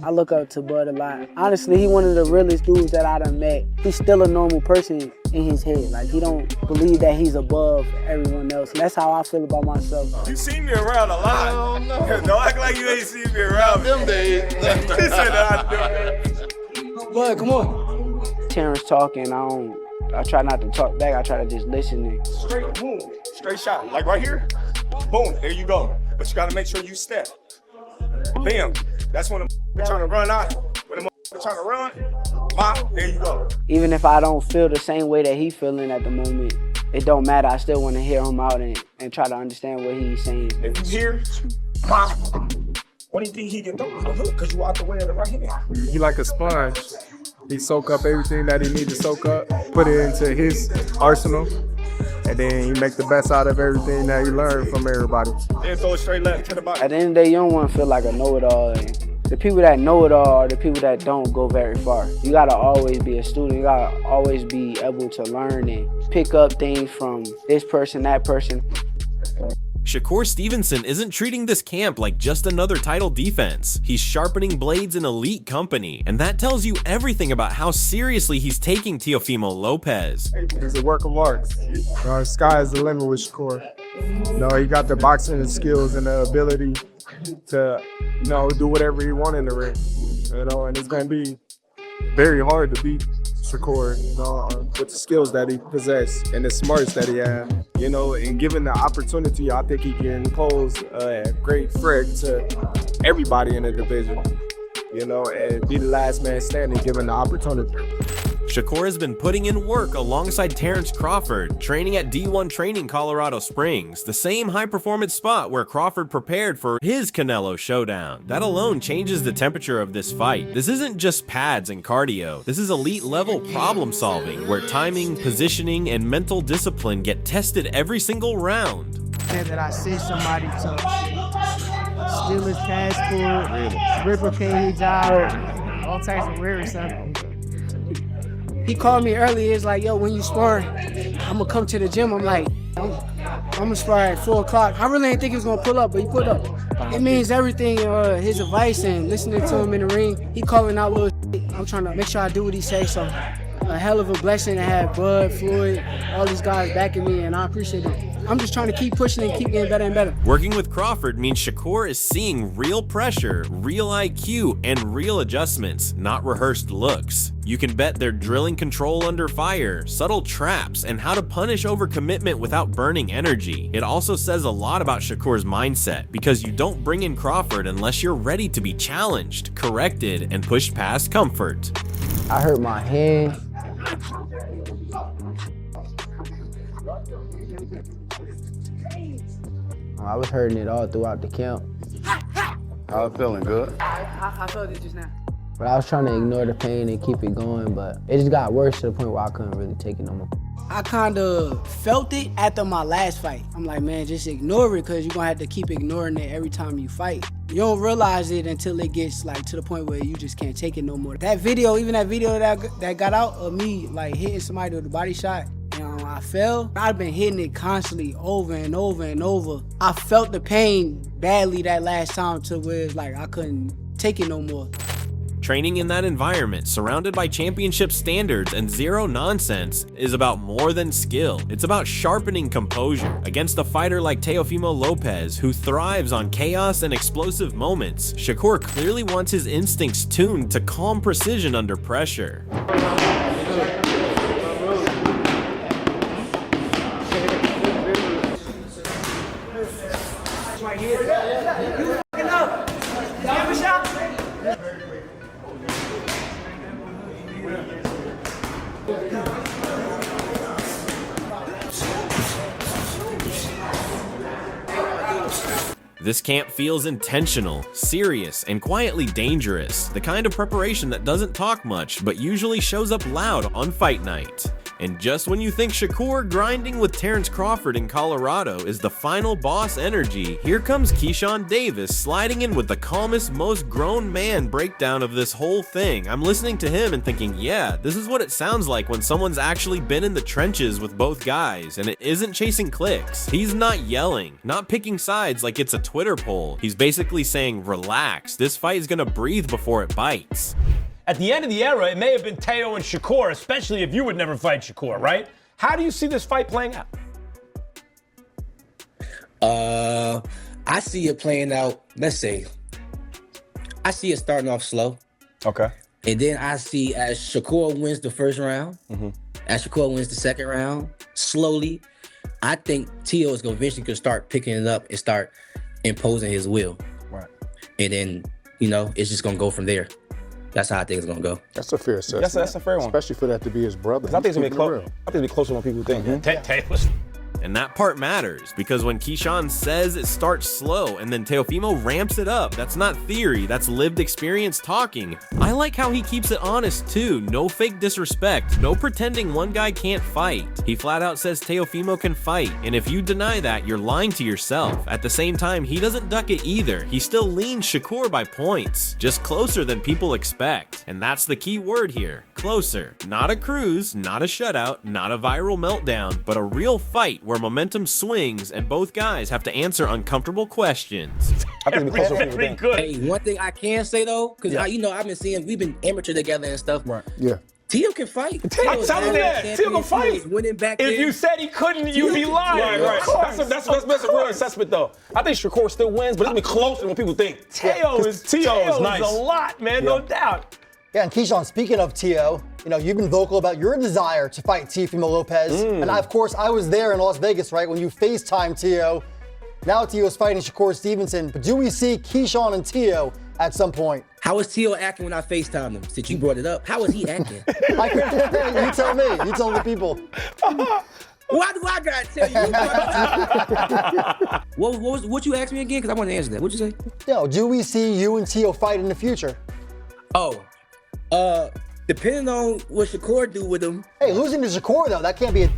I look up to Bud a lot. Honestly, he one of the realest dudes that I done met. He's still a normal person in his head. Like, he don't believe that he's above everyone else. And that's how I feel about myself. You seen me around a lot. Oh, no. Don't act like you ain't seen me around them days. He said Bud, come on. Terence talking, I try not to talk back. I try to just listen. And straight, boom, straight shot. Like right here, boom, there you go. But you gotta make sure you step. Bam, that's when they're trying to run out. When they're trying to run, there you go. Even if I don't feel the same way that he's feeling at the moment, it don't matter. I still want to hear him out and try to understand what he's saying. If you hear, what do you think he can throw? The hook, because you out the way of the right hand. He like a sponge. He soak up everything that he needs to soak up, put it into his arsenal, and then he make the best out of everything that he learned from everybody. Then throw it straight left to the body. At the end of the day, you don't want to feel like a know-it-all. And the people that know it all are the people that don't go very far. You gotta always be a student. You gotta always be able to learn and pick up things from this person, that person. Shakur Stevenson isn't treating this camp like just another title defense. He's sharpening blades in elite company, and that tells you everything about how seriously he's taking Teofimo Lopez. He's a work of art. Sky is the limit with Shakur. He got the boxing skills and the ability to, do whatever he wants in the ring. And it's gonna be very hard to beat Shakur, with the skills that he possesses and the smarts that he has. And given the opportunity, I think he can pose a great threat to everybody in the division, and be the last man standing given the opportunity. Shakur has been putting in work alongside Terence Crawford, training at D1 Training Colorado Springs, the same high-performance spot where Crawford prepared for his Canelo showdown. That alone changes the temperature of this fight. This isn't just pads and cardio. This is elite-level problem-solving, where timing, positioning, and mental discipline get tested every single round. That I sent somebody to steal his passport, replicate his job, all types of weird stuff. He called me earlier. He's like, yo, when you spar, I'm gonna come to the gym. I'm like, I'm gonna spar at 4 o'clock. I really didn't think he was gonna pull up, but he pulled up. It means everything, his advice and listening to him in the ring. He calling out little shit. I'm trying to make sure I do what he says. So a hell of a blessing to have Bud, Floyd, all these guys backing me, and I appreciate it. I'm just trying to keep pushing and keep getting better and better. Working with Crawford means Shakur is seeing real pressure, real IQ, and real adjustments, not rehearsed looks. You can bet they're drilling control under fire, subtle traps, and how to punish overcommitment without burning energy. It also says a lot about Shakur's mindset, because you don't bring in Crawford unless you're ready to be challenged, corrected, and pushed past comfort. I hurt my hand. I was hurting it all throughout the camp. I was feeling good. I felt it just now. But I was trying to ignore the pain and keep it going, but it just got worse to the point where I couldn't really take it no more. I kind of felt it after my last fight. I'm like, man, just ignore it, because you're going to have to keep ignoring it every time you fight. You don't realize it until it gets like to the point where you just can't take it no more. That video, even that video that got out of me like hitting somebody with a body shot, I fell. I've been hitting it constantly over and over and over. I felt the pain badly that last time to where it's like I couldn't take it no more. Training in that environment, surrounded by championship standards and zero nonsense, is about more than skill. It's about sharpening composure against a fighter like Teofimo Lopez, who thrives on chaos and explosive moments. Shakur clearly wants his instincts tuned to calm precision under pressure. This camp feels intentional, serious, and quietly dangerous. The kind of preparation that doesn't talk much, but usually shows up loud on fight night. And just when you think Shakur grinding with Terence Crawford in Colorado is the final boss energy, here comes Keyshawn Davis sliding in with the calmest, most grown man breakdown of this whole thing. I'm listening to him and thinking, yeah, this is what it sounds like when someone's actually been in the trenches with both guys, and it isn't chasing clicks. He's not yelling, not picking sides like it's a Twitter poll. He's basically saying, relax, this fight is gonna breathe before it bites. At the end of the era, it may have been Teo and Shakur, especially if you would never fight Shakur, right? How do you see this fight playing out? I see it playing out, let's say, I see it starting off slow. Okay. And then I see as Shakur wins the first round, as Shakur wins the second round, slowly, I think Teo is going to eventually start picking it up and start imposing his will. Right. And then, it's just going to go from there. That's how I think it's gonna go. That's a fair assessment. That's a fair one. Especially for that to be his brother. I think it's gonna be close. I think it'll be closer than people think. Teo's. And that part matters, because when Keyshawn says it starts slow and then Teofimo ramps it up, that's not theory, that's lived experience talking. I like how he keeps it honest too, no fake disrespect, no pretending one guy can't fight. He flat out says Teofimo can fight, and if you deny that, you're lying to yourself. At the same time, he doesn't duck it either, he still leans Shakur by points, just closer than people expect. And that's the key word here, closer. Not a cruise, not a shutout, not a viral meltdown, but a real fight where momentum swings and both guys have to answer uncomfortable questions. I think it'll be closer than people think. Good. Hey, one thing I can say though, because I've been seeing, we've been amateur together and stuff. Right. Yeah. Teo can fight. Tell him that. Teo can fight. Winning back if then. you said he couldn't, you'd be lying. Right. That's a real assessment though. I think Shakur still wins, but it's gonna be closer than what people think. Teo is nice. A lot, man, no doubt. Yeah, and Keyshawn, speaking of Teo, you've been vocal about your desire to fight Teofimo Lopez. And of course, I was there in Las Vegas, right, when you FaceTime Teo. Now Teo's fighting Shakur Stevenson. But do we see Keyshawn and Teo at some point? How was Teo acting when I FaceTimed him? Since you brought it up, how was he acting? You tell me. You tell the people. Why do I gotta tell you? What you asked me again? Because I want to answer that. What'd you say? Do we see you and Teo fight in the future? Depending on what Shakur do with him. Hey, losing to Shakur though, that can't be a...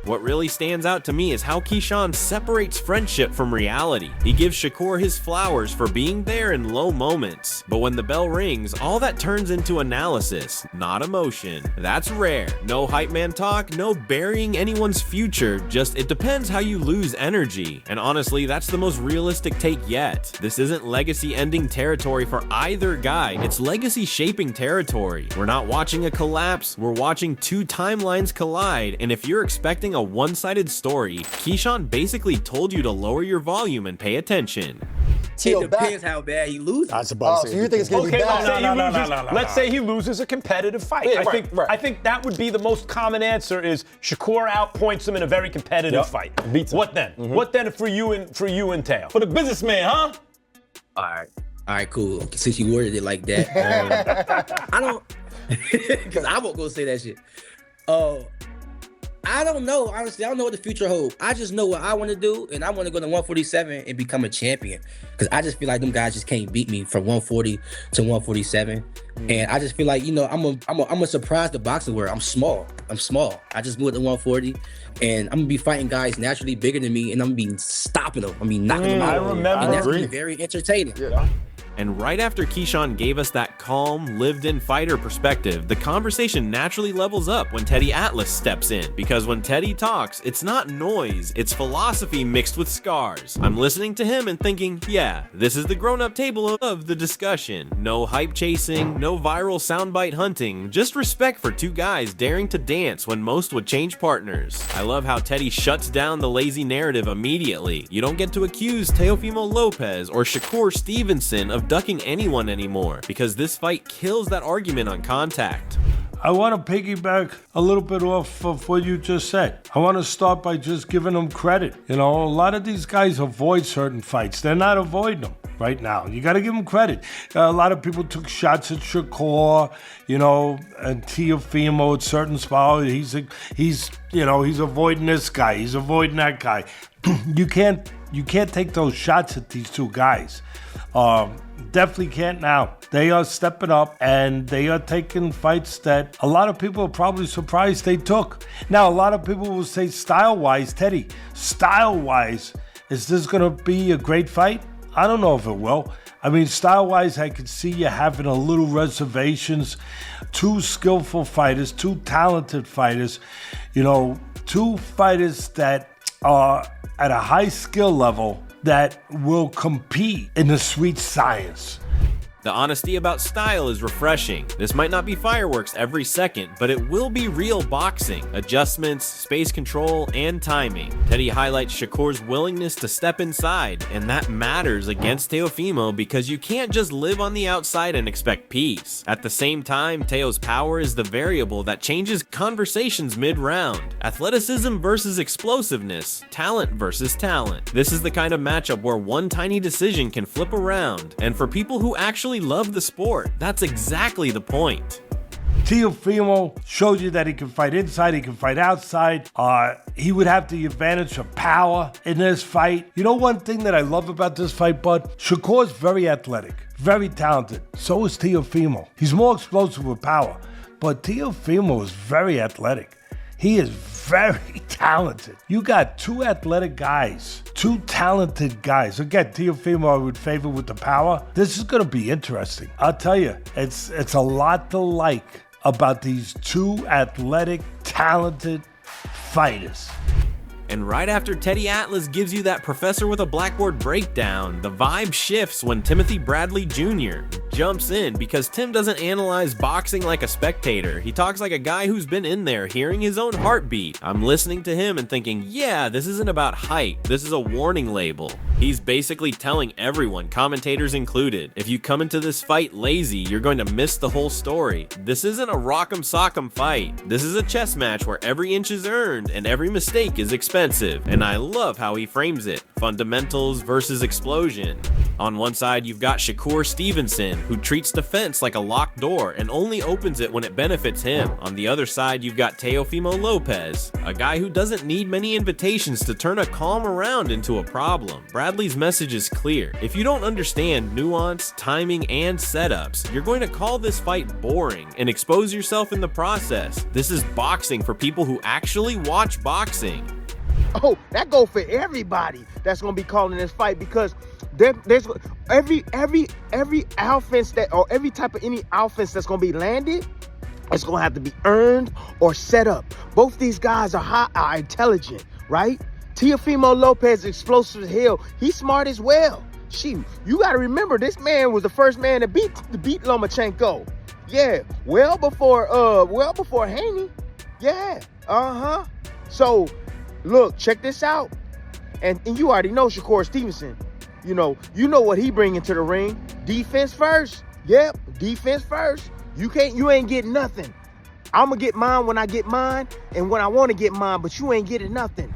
What really stands out to me is how Keyshawn separates friendship from reality. He gives Shakur his flowers for being there in low moments, but when the bell rings, all that turns into analysis, not emotion. That's rare. No hype man talk, no burying anyone's future, just it depends how you lose energy. And honestly, that's the most realistic take yet. This isn't legacy ending territory for either guy, it's legacy shaping territory. We're not watching a collapse, we're watching two timelines collide, and if you're expecting a one-sided story, Keyshawn basically told you to lower your volume and pay attention. It depends how bad he loses. I was about to say, so you think it's going to be bad? Let's say he loses a competitive fight. Yeah, I think that would be the most common answer is Shakur outpoints him in a very competitive fight. Beats him. What then? What then for you and Teo? For the businessman, huh? All right, cool. Since you worded it like that, I don't, because I won't go say that shit. I don't know, honestly. I don't know what the future holds. I just know what I want to do, and I want to go to 147 and become a champion. Because I just feel like them guys just can't beat me from 140 to 147. And I just feel like, I'm a surprise the boxing world. I'm small. I just moved to 140, and I'm gonna be fighting guys naturally bigger than me, and I'm gonna be stopping them. knocking them out. I remember. And that's gonna be very entertaining. Yeah. And right after Keyshawn gave us that calm, lived-in fighter perspective, the conversation naturally levels up when Teddy Atlas steps in. Because when Teddy talks, it's not noise, it's philosophy mixed with scars. I'm listening to him and thinking, yeah, this is the grown-up table of the discussion. No hype chasing, no viral soundbite hunting, just respect for two guys daring to dance when most would change partners. I love how Teddy shuts down the lazy narrative immediately. You don't get to accuse Teofimo Lopez or Shakur Stevenson of ducking anyone anymore, because this fight kills that argument on contact. I want to piggyback a little bit off of what you just said. I want to start by just giving them credit. A lot of these guys avoid certain fights. They're not avoiding them right now. You got to give them credit. A lot of people took shots at Shakur, and Teofimo at certain spots. He's avoiding this guy. He's avoiding that guy. You can't take those shots at these two guys. definitely can't now. They are stepping up and they are taking fights that a lot of people are probably surprised they took. Now, a lot of people will say style-wise, Teddy, style-wise, is this going to be a great fight? I don't know if it will. I mean, style-wise, I could see you having a little reservations. Two skillful fighters, two talented fighters, two fighters that are at a high skill level that will compete in the sweet science. The honesty about style is refreshing. This might not be fireworks every second, but it will be real boxing. Adjustments, space control, and timing. Teddy highlights Shakur's willingness to step inside, and that matters against Teofimo because you can't just live on the outside and expect peace. At the same time, Teo's power is the variable that changes conversations mid-round. Athleticism versus explosiveness, talent versus talent. This is the kind of matchup where one tiny decision can flip around, and for people who actually love the sport, that's exactly the point. Teofimo showed you that he can fight inside, he can fight outside. He would have the advantage of power in this fight. You know one thing that I love about this fight, Bud? Shakur's very athletic, very talented. So is Teofimo. He's more explosive with power, but Teofimo is very athletic. He is very talented. You got two athletic guys, two talented guys. Again, Teofimo I would favor with the power. This is going to be interesting. I'll tell you, it's a lot to like about these two athletic, talented fighters. And right after Teddy Atlas gives you that professor with a blackboard breakdown, the vibe shifts when Timothy Bradley Jr. jumps in because Tim doesn't analyze boxing like a spectator. He talks like a guy who's been in there hearing his own heartbeat. I'm listening to him and thinking, yeah, this isn't about height. This is a warning label. He's basically telling everyone, commentators included, if you come into this fight lazy, you're going to miss the whole story. This isn't a rock'em sock'em fight. This is a chess match where every inch is earned and every mistake is expensive. And I love how he frames it. Fundamentals versus explosion. On one side, you've got Shakur Stevenson, who treats defense like a locked door and only opens it when it benefits him. On the other side, you've got Teofimo Lopez, a guy who doesn't need many invitations to turn a calm around into a problem. Bradley's message is clear. If you don't understand nuance, timing, and setups, you're going to call this fight boring and expose yourself in the process. This is boxing for people who actually watch boxing. Oh, that go for everybody that's gonna be calling this fight because there's every offense that or every type of any offense that's gonna be landed, it's gonna have to be earned or set up. Both these guys are intelligent, right? Teofimo Lopez, explosive as hell. He's smart as well. You gotta remember this man was the first man to beat Lomachenko. Yeah, well before Haney. Yeah, So. Look, check this out. And you already know Shakur Stevenson. You know what he bring into the ring. Defense first. Yep, defense first. You ain't getting nothing. I'm gonna get mine when I get mine and when I want to get mine, but you ain't getting nothing.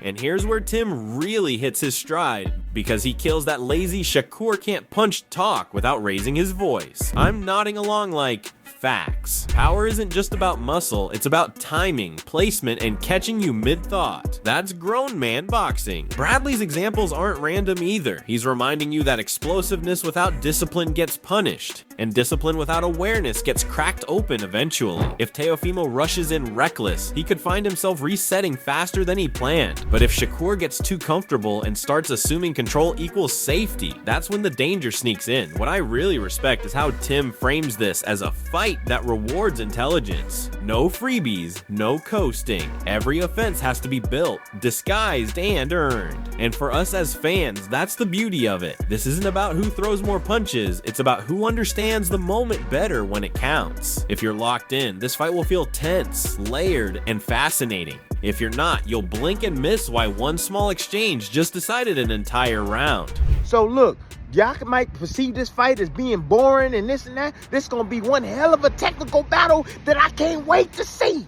And here's where Tim really hits his stride, because he kills that lazy Shakur can't punch talk without raising his voice. I'm nodding along like, facts. Power isn't just about muscle, it's about timing, placement, and catching you mid-thought. That's grown man boxing. Bradley's examples aren't random either. He's reminding you that explosiveness without discipline gets punished, and discipline without awareness gets cracked open eventually. If Teofimo rushes in reckless, he could find himself resetting faster than he planned. But if Shakur gets too comfortable and starts assuming control equals safety, that's when the danger sneaks in. What I really respect is how Tim frames this as a fight that rewards intelligence. No freebies, no coasting. Every offense has to be built, disguised, and earned. And for us as fans, that's the beauty of it. This isn't about who throws more punches, it's about who understands the moment better when it counts. If you're locked in, this fight will feel tense, layered, and fascinating. If you're not, you'll blink and miss why one small exchange just decided an entire round. So look, y'all might perceive this fight as being boring and this and that. This is gonna be one hell of a technical battle that I can't wait to see.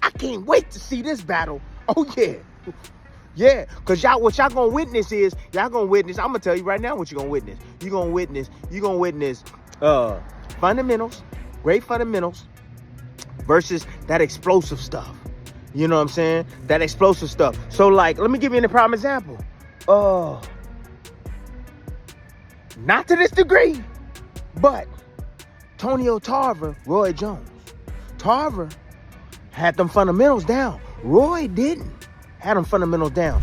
I can't wait to see this battle. Oh yeah. Yeah, because what y'all gonna witness is, I'm gonna tell you right now what you're gonna witness. You're gonna witness fundamentals, great fundamentals, versus that explosive stuff. You know what I'm saying? That explosive stuff. So like, let me give you a prime example. not to this degree, but Tonio Tarver, Roy Jones. Tarver had them fundamentals down. Roy didn't. Had them fundamentals down.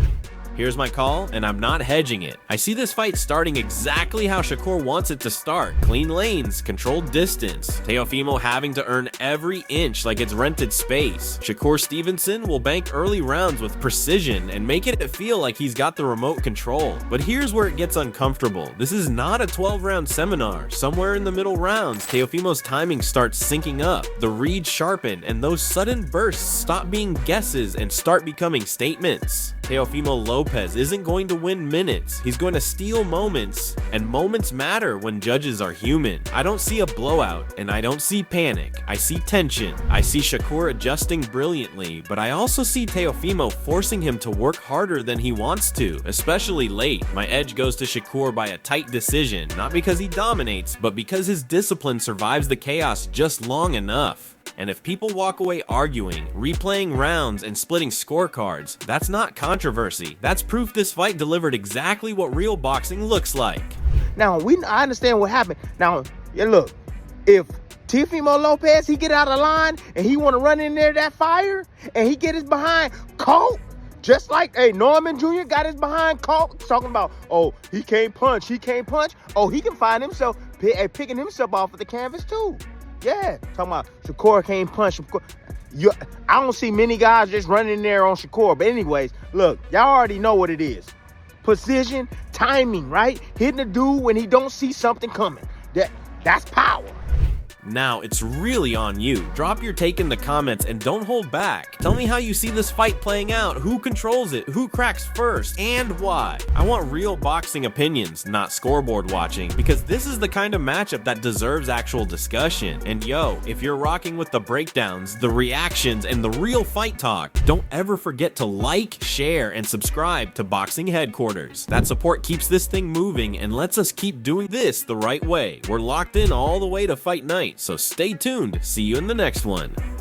Here's my call, and I'm not hedging it. I see this fight starting exactly how Shakur wants it to start. Clean lanes, controlled distance. Teofimo having to earn every inch like it's rented space. Shakur Stevenson will bank early rounds with precision and make it feel like he's got the remote control. But here's where it gets uncomfortable. This is not a 12-round seminar. Somewhere in the middle rounds, Teofimo's timing starts syncing up. The reads sharpen, and those sudden bursts stop being guesses and start becoming statements. Teofimo Lopez isn't going to win minutes. He's going to steal moments, and moments matter when judges are human. I don't see a blowout, and I don't see panic. I see tension. I see Shakur adjusting brilliantly, but I also see Teofimo forcing him to work harder than he wants to, especially late. My edge goes to Shakur by a tight decision, not because he dominates, but because his discipline survives the chaos just long enough. And if people walk away arguing, replaying rounds, and splitting scorecards, that's not controversy. That's proof this fight delivered exactly what real boxing looks like. Now, I understand what happened. Now, yeah, look, if Teofimo Lopez, he get out of line and he want to run in there that fire and he get his behind caught, just like Norman Jr. got his behind caught, talking about, oh, he can't punch. Oh, he can find himself picking himself off of the canvas too. Yeah, talking about Shakur can't punch. I don't see many guys just running in there on Shakur. But anyways, look, y'all already know what it is. Precision, timing, right? Hitting the dude when he don't see something coming. That's power. Now, it's really on you. Drop your take in the comments and don't hold back. Tell me how you see this fight playing out, who controls it, who cracks first, and why. I want real boxing opinions, not scoreboard watching, because this is the kind of matchup that deserves actual discussion. And yo, if you're rocking with the breakdowns, the reactions, and the real fight talk, don't ever forget to like, share, and subscribe to Boxing Headquarters. That support keeps this thing moving and lets us keep doing this the right way. We're locked in all the way to fight night. So stay tuned. See you in the next one.